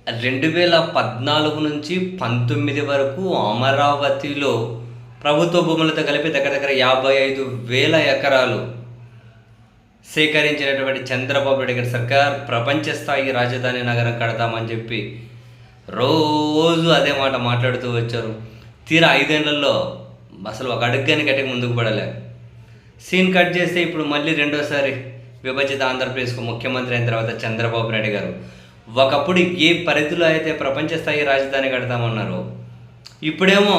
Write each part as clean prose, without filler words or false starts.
2014 నుంచి 19 వరకు అమరావతిలో ప్రభుత్వ భూములతో కలిపి దగ్గర దగ్గర 55,000 ఎకరాలు సేకరించినటువంటి చంద్రబాబు నాయుడు గారి సర్కార్ ప్రపంచ స్థాయి రాజధాని నగరం కడతామని చెప్పి రోజు అదే మాట మాట్లాడుతూ వచ్చారు. తీరా 5 ఏళ్లలో అసలు ఒక అడుగ్గాని గట్టిగా ముందుకు పడలే. సీన్ కట్ చేస్తే ఇప్పుడు మళ్ళీ రెండోసారి విభజిత ఆంధ్రప్రదేశ్కు ముఖ్యమంత్రి అయిన తర్వాత చంద్రబాబు నాయుడు గారు ఒకప్పుడు ఏ పరిధిలో అయితే ప్రపంచ స్థాయి రాజధాని కడతామన్నారో ఇప్పుడేమో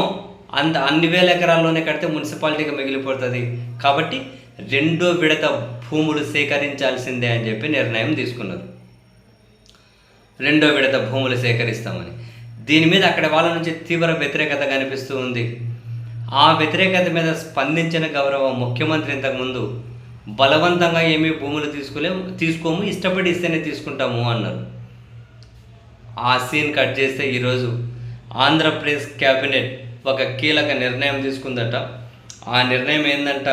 అన్ని వేల ఎకరాల్లోనే కడితే మున్సిపాలిటీగా మిగిలిపోతుంది కాబట్టి రెండో విడత భూములు సేకరించాల్సిందే అని చెప్పి నిర్ణయం తీసుకున్నారు. రెండో విడత భూములు సేకరిస్తామని. దీని మీద అక్కడ వాళ్ళ నుంచి తీవ్ర వ్యతిరేకత కనిపిస్తూ ఉంది. ఆ వ్యతిరేకత మీద స్పందించిన గౌరవ ముఖ్యమంత్రి ఇంతకుముందు బలవంతంగా ఏమీ భూములు తీసుకోము, ఇష్టపడి ఇస్తేనే తీసుకుంటాము అన్నారు. ఆ సీన్ కట్ చేస్తే ఈరోజు ఆంధ్రప్రదేశ్ క్యాబినెట్ ఒక కీలక నిర్ణయం తీసుకుందట. ఆ నిర్ణయం ఏంటంట,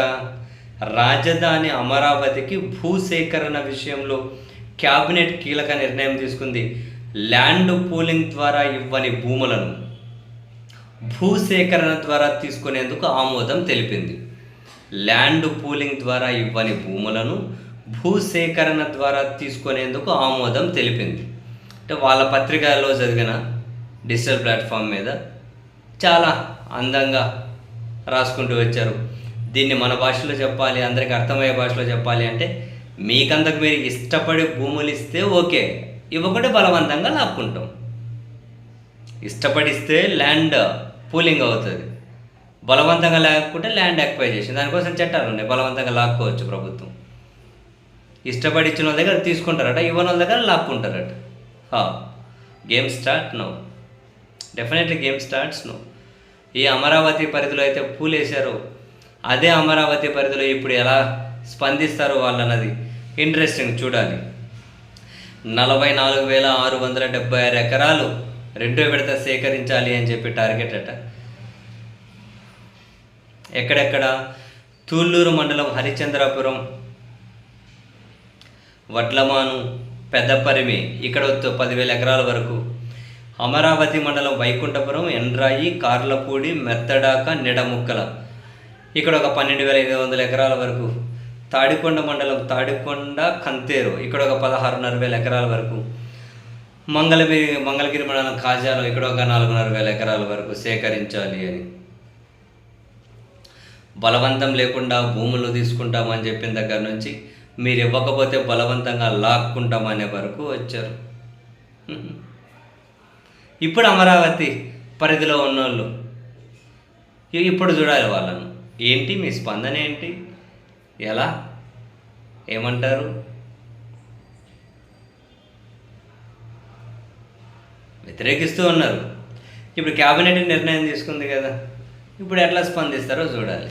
రాజధాని అమరావతికి భూసేకరణ విషయంలో క్యాబినెట్ కీలక నిర్ణయం తీసుకుంది. ల్యాండ్ పూలింగ్ ద్వారా ఇవ్వని భూములను భూసేకరణ ద్వారా తీసుకునేందుకు ఆమోదం తెలిపింది. ల్యాండ్ పూలింగ్ ద్వారా ఇవ్వని భూములను భూసేకరణ ద్వారా తీసుకునేందుకు ఆమోదం తెలిపింది. అంటే వాళ్ళ పత్రికల్లో చదివిన డిజిటల్ ప్లాట్ఫామ్ మీద చాలా అందంగా రాసుకుంటూ వచ్చారు. దీన్ని మన భాషలో చెప్పాలి, అందరికీ అర్థమయ్యే భాషలో చెప్పాలి అంటే మీకంతకు మీరు ఇష్టపడి భూములు ఇస్తే ఓకే, ఇవ్వకుండా బలవంతంగా లాక్కుంటాం. ఇష్టపడిస్తే ల్యాండ్ పూలింగ్ అవుతుంది, బలవంతంగా లేకుంటే ల్యాండ్ ఎక్వైజేషన్. దానికోసం చట్టాలు ఉన్నాయి, బలవంతంగా లాక్కోవచ్చు ప్రభుత్వం. ఇష్టపడి ఇచ్చిన వాళ్ళ దగ్గర తీసుకుంటారట, ఇవ్వని వాళ్ళ దగ్గర లాక్కుంటారట. Game start no, definitely game starts no. ఈ అమరావతి పరిధిలో అయితే పూలేశారో అదే అమరావతి పరిధిలో ఇప్పుడు ఎలా స్పందిస్తారో వాళ్ళన్నది ఇంట్రెస్టింగ్ చూడాలి. 44,676 ఎకరాలు రెండో విడత సేకరించాలి అని చెప్పి టార్గెట్ అట. ఎక్కడెక్కడ? తూళ్ళూరు మండలం హరిచంద్రాపురం, వడ్లమాను, పెద్దపరిమి, ఇక్కడ 10,000 ఎకరాల వరకు. అమరావతి మండలం వైకుంఠపురం, ఎండ్రాయి, కార్లపూడి, మెత్తడాక, నిడముక్కల, ఇక్కడ ఒక 12,500 ఎకరాల వరకు. తాడికొండ మండలం తాడికొండ, కంతేరు, ఇక్కడ ఒక 16,500 ఎకరాల వరకు. మంగళగిరి మండలం కాజాలో ఇక్కడ ఒక 4,500 ఎకరాల వరకు సేకరించాలి అని. బలవంతం లేకుండా భూములు తీసుకుంటామని చెప్పిన దగ్గర నుంచి మీరు ఇవ్వకపోతే బలవంతంగా లాక్కుంటామనే వరకు వచ్చారు. ఇప్పుడు అమరావతి పరిధిలో ఉన్నోళ్ళు ఇప్పుడు చూడాలి వాళ్ళను. ఏంటి మీ స్పందన ఏంటి? ఎలా ఏమంటారు? వ్యతిరేకిస్తూ ఉన్నారు. ఇప్పుడు క్యాబినెట్ నిర్ణయం తీసుకుంది కదా, ఇప్పుడు ఎట్లా స్పందిస్తారో చూడాలి.